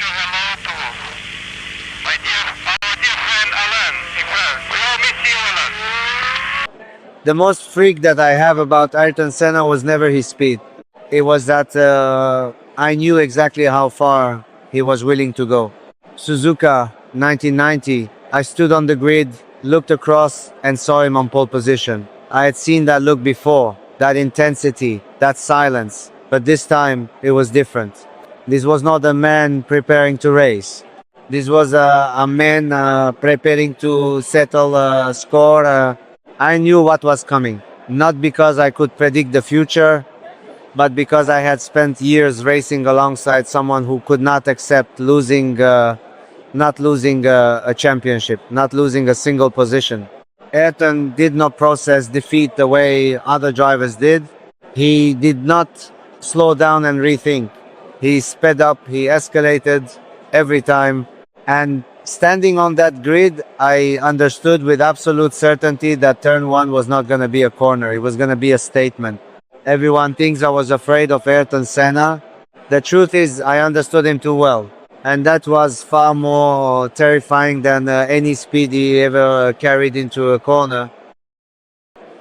special hello to our dear friend Alain in France. We all miss you, Alain. The most freak that I have about Ayrton Senna was never his speed. It was that I knew exactly how far he was willing to go. Suzuka, 1990, I stood on the grid, looked across, and saw him on pole position. I had seen that look before, that intensity, that silence, but this time it was different. This was not a man preparing to race. This was a man preparing to settle a score. I knew what was coming, not because I could predict the future, but because I had spent years racing alongside someone who could not accept not losing a championship, not losing a single position. Ayrton did not process defeat the way other drivers did. He did not slow down and rethink. He sped up, he escalated every time. And standing on that grid, I understood with absolute certainty that turn one was not going to be a corner. It was going to be a statement. Everyone thinks I was afraid of Ayrton Senna. The truth is, I understood him too well. And that was far more terrifying than any speed he ever carried into a corner.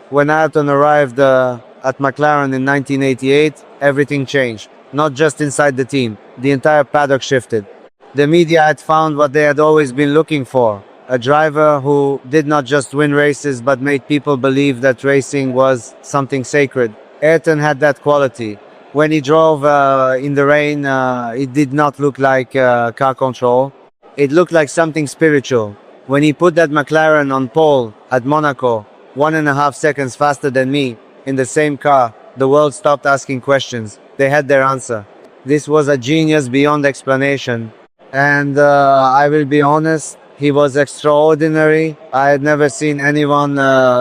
When Ayrton arrived at McLaren in 1988, everything changed. Not just inside the team, the entire paddock shifted. The media had found what they had always been looking for. A driver who did not just win races but made people believe that racing was something sacred. Ayrton had that quality. When he drove in the rain, it did not look like car control. It looked like something spiritual. When he put that McLaren on pole at Monaco, 1.5 seconds faster than me, in the same car, the world stopped asking questions. They had their answer. This was a genius beyond explanation. And I will be honest, he was extraordinary. I had never seen anyone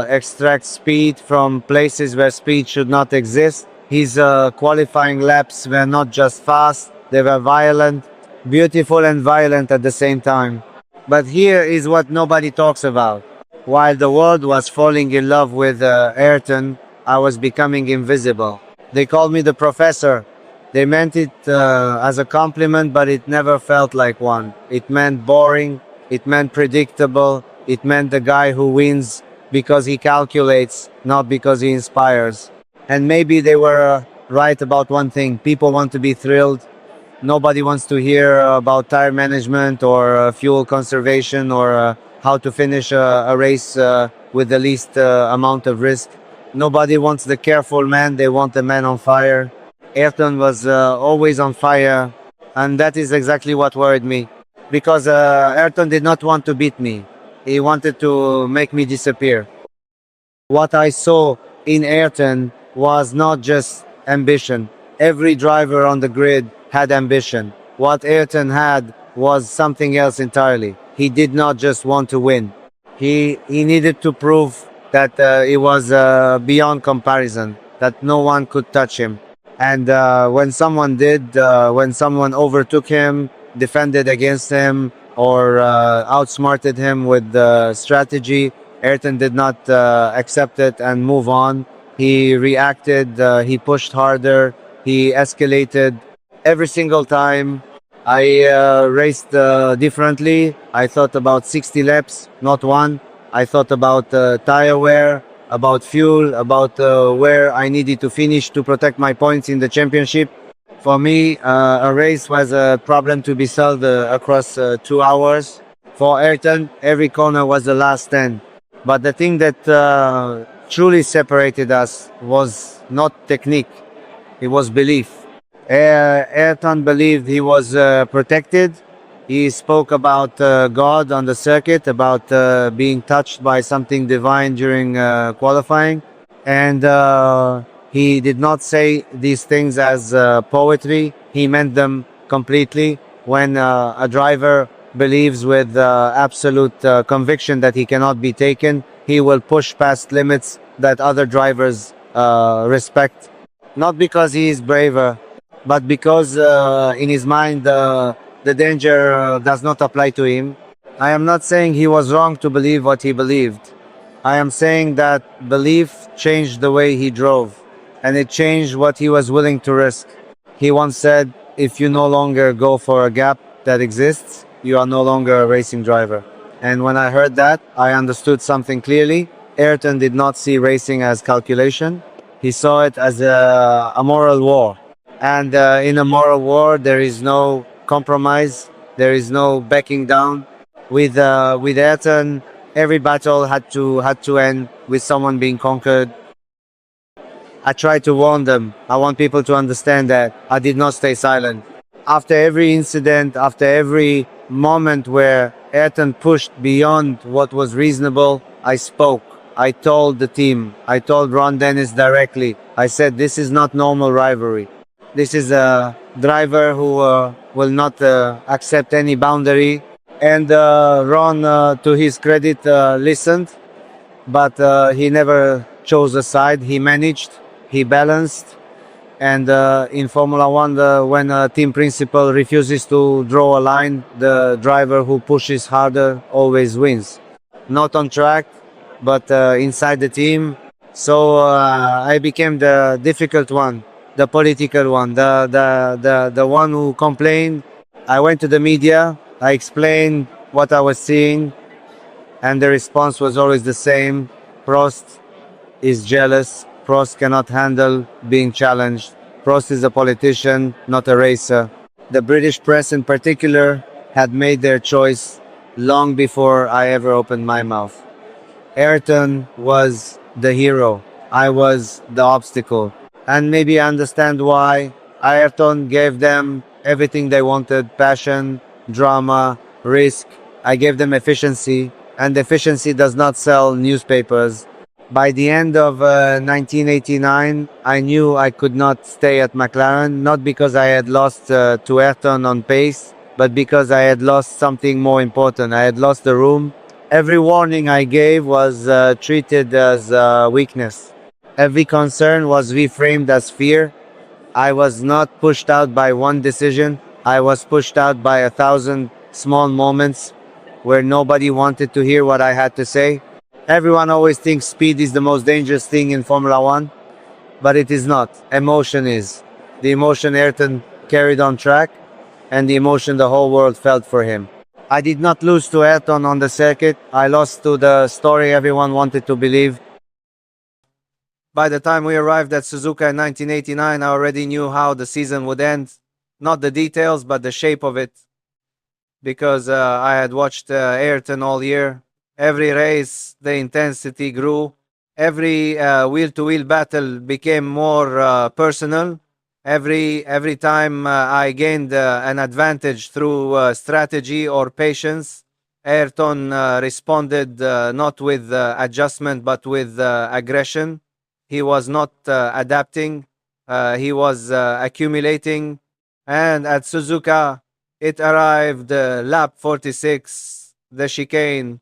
extract speed from places where speed should not exist. His qualifying laps were not just fast, they were violent, beautiful and violent at the same time. But here is what nobody talks about. While the world was falling in love with Ayrton, I was becoming invisible. They called me the professor. They meant it as a compliment, but it never felt like one. It meant boring, it meant predictable, it meant the guy who wins because he calculates, not because he inspires. And maybe they were right about one thing. People want to be thrilled. Nobody wants to hear about tire management or fuel conservation or how to finish a race with the least amount of risk. Nobody wants the careful man, they want the man on fire. Ayrton was always on fire, and that is exactly what worried me. Because Ayrton did not want to beat me. He wanted to make me disappear. What I saw in Ayrton was not just ambition. Every driver on the grid had ambition. What Ayrton had was something else entirely. He did not just want to win. He needed to prove that it was beyond comparison, that no one could touch him. And when someone did, when someone overtook him, defended against him, or outsmarted him with strategy, Ayrton did not accept it and move on. He reacted, he pushed harder, he escalated. Every single time I raced differently. I thought about 60 laps, not one. I thought about tire wear, about fuel, about where I needed to finish to protect my points in the championship. For me, a race was a problem to be solved across 2 hours. For Ayrton, every corner was the last 10. But the thing that truly separated us was not technique, it was belief. Ayrton believed he was protected. He spoke about God on the circuit, about being touched by something divine during qualifying. And he did not say these things as poetry. He meant them completely. When a driver believes with absolute conviction that he cannot be taken, he will push past limits that other drivers respect. Not because he is braver, but because in his mind the danger does not apply to him. I am not saying he was wrong to believe what he believed. I am saying that belief changed the way he drove, and it changed what he was willing to risk. He once said, if you no longer go for a gap, that exists, you are no longer a racing driver. And when I heard that, I understood something clearly. Ayrton did not see racing as calculation. He saw it as a moral war. And in a moral war, there is no compromise. There is no backing down. With Ayrton, every battle had to end with someone being conquered. I try to warn them. I want people to understand that I did not stay silent. After every incident, after every moment where Ayrton pushed beyond what was reasonable, I spoke. I told the team. I told Ron Dennis directly. I said, this is not normal rivalry. This is a driver who will not accept any boundary. And Ron, to his credit, listened, but he never chose a side. He managed, he balanced, and in Formula One, when a team principal refuses to draw a line, the driver who pushes harder always wins. Not on track, but inside the team. So I became the difficult one, the political one, the one who complained. I went to the media. I explained what I was seeing, and the response was always the same. Prost is jealous. Prost cannot handle being challenged. Prost is a politician, not a racer. The British press, in particular, had made their choice long before I ever opened my mouth. Ayrton was the hero. I was the obstacle. And maybe I understand why. Ayrton gave them everything they wanted: passion, drama, risk. I gave them efficiency, and efficiency does not sell newspapers. By the end of 1989, I knew I could not stay at McLaren, not because I had lost to Ayrton on pace, but because I had lost something more important. I had lost the room. Every warning I gave was treated as weakness. Every concern was reframed as fear. I was not pushed out by one decision. I was pushed out by 1,000 small moments where nobody wanted to hear what I had to say. Everyone always thinks speed is the most dangerous thing in Formula One, but it is not. Emotion is. The emotion Ayrton carried on track, and the emotion the whole world felt for him. I did not lose to Ayrton on the circuit. I lost to the story everyone wanted to believe. By the time we arrived at Suzuka in 1989, I already knew how the season would end. Not the details, but the shape of it. Because I had watched Ayrton all year. Every race, the intensity grew. Every wheel-to-wheel battle became more personal. Every time I gained an advantage through strategy or patience, Ayrton responded not with adjustment but with aggression. He was not adapting. He was accumulating. And at Suzuka, it arrived lap 46, the chicane.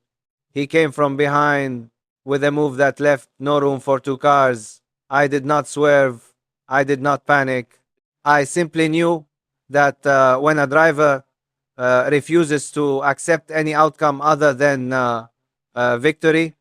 He came from behind with a move that left no room for two cars. I did not swerve. I did not panic. I simply knew that when a driver refuses to accept any outcome other than victory,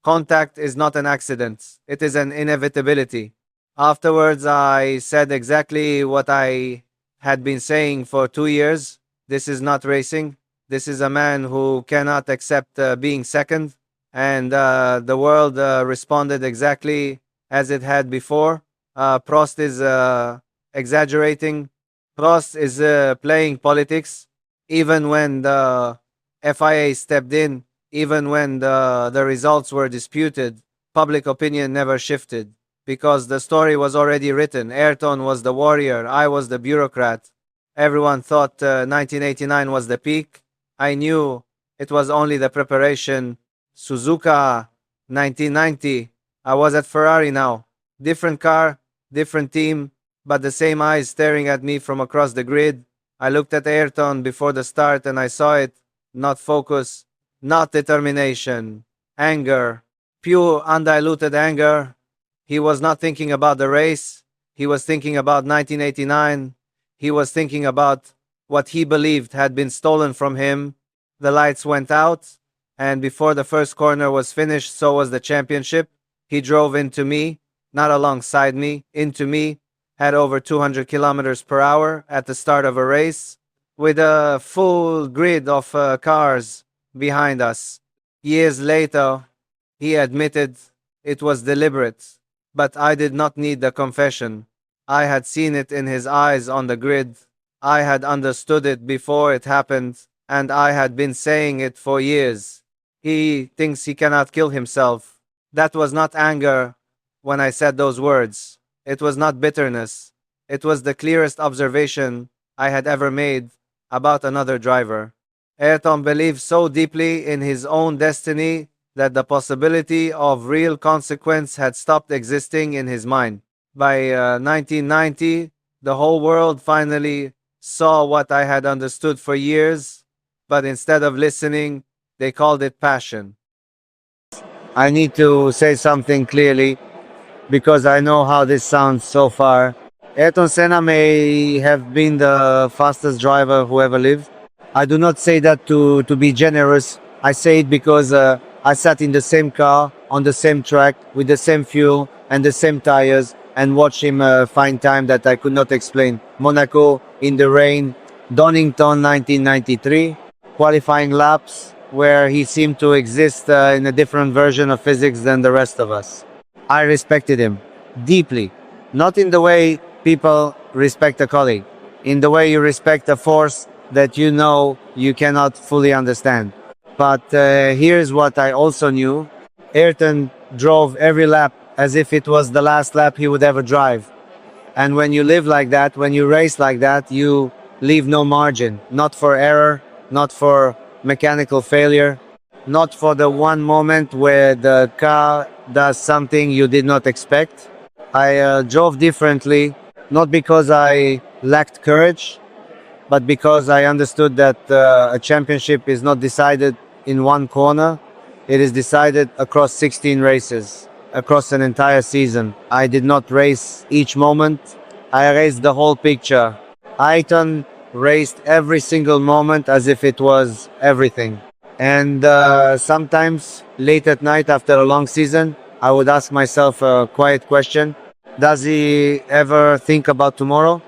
contact is not an accident. It is an inevitability. Afterwards, I said exactly what I had been saying for 2 years. This is not racing. This is a man who cannot accept being second. And the world responded exactly as it had before. Prost is exaggerating. Prost is playing politics. Even when the FIA stepped in, even when the results were disputed, public opinion never shifted. Because the story was already written. Ayrton was the warrior. I was the bureaucrat. Everyone thought 1989 was the peak. I knew it was only the preparation. Suzuka, 1990. I was at Ferrari now. Different car, different team, but the same eyes staring at me from across the grid. I looked at Ayrton before the start and I saw it. Not focus, not determination. Anger. Pure, undiluted anger. He was not thinking about the race. He was thinking about 1989. He was thinking about what he believed had been stolen from him. The lights went out, and before the first corner was finished, so was the championship. He drove into me, not alongside me, into me, had over 200 kilometers per hour at the start of a race. with a full grid of cars behind us. Years later, he admitted it was deliberate, but I did not need the confession. I had seen it in his eyes on the grid. I had understood it before it happened, and I had been saying it for years. He thinks he cannot kill himself. That was not anger when I said those words. It was not bitterness. It was the clearest observation I had ever made about another driver. Ayrton believed so deeply in his own destiny that the possibility of real consequence had stopped existing in his mind. By 1990, the whole world finally saw what I had understood for years, but instead of listening, they called it passion. I need to say something clearly because I know how this sounds so far. Ayrton Senna may have been the fastest driver who ever lived. I do not say that to be generous. I say it because I sat in the same car, on the same track, with the same fuel and the same tires, and watched him find time that I could not explain. Monaco, in the rain, Donington 1993, qualifying laps where he seemed to exist in a different version of physics than the rest of us. I respected him deeply, not in the way people respect a colleague, in the way you respect a force that you know you cannot fully understand. But here's what I also knew. Ayrton drove every lap as if it was the last lap he would ever drive. And when you live like that, when you race like that, you leave no margin, not for error, not for mechanical failure, not for the one moment where the car does something you did not expect. I drove differently, not because I lacked courage, but because I understood that a championship is not decided in one corner, it is decided across 16 races, across an entire season. I did not race each moment, I raced the whole picture. Ayrton raced every single moment as if it was everything. And sometimes, late at night after a long season, I would ask myself a quiet question. Does he ever think about tomorrow?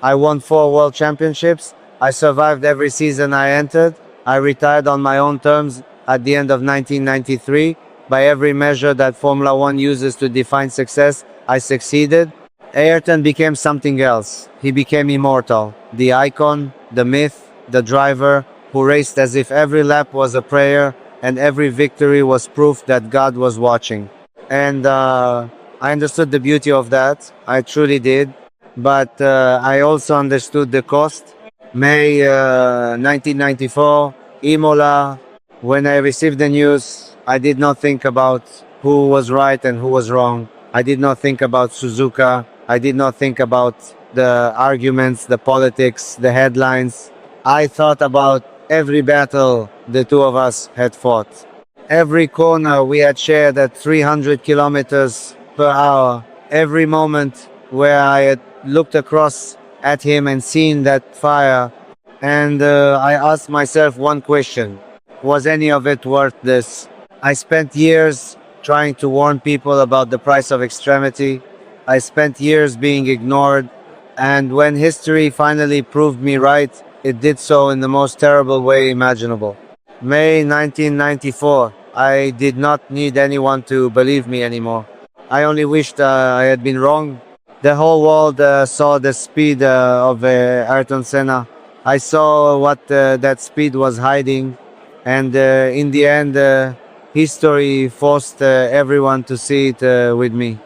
I won 4 world championships. I survived every season I entered. I retired on my own terms at the end of 1993. By every measure that Formula One uses to define success, I succeeded. Ayrton became something else. He became immortal. The icon, the myth, the driver who raced as if every lap was a prayer and every victory was proof that God was watching. And I understood the beauty of that. I truly did. But I also understood the cost. May 1994, Imola, when I received the news, I did not think about who was right and who was wrong. I did not think about Suzuka. I did not think about the arguments, the politics, the headlines. I thought about every battle the two of us had fought. Every corner we had shared at 300 kilometers per hour. Every moment where I had looked across at him and seen that fire. And I asked myself one question. Was any of it worth this? I spent years trying to warn people about the price of extremity. I spent years being ignored. And when history finally proved me right, it did so in the most terrible way imaginable. May 1994. I did not need anyone to believe me anymore. I only wished I had been wrong. The whole world saw the speed of Ayrton Senna. I saw what that speed was hiding, and in the end, history forced everyone to see it with me.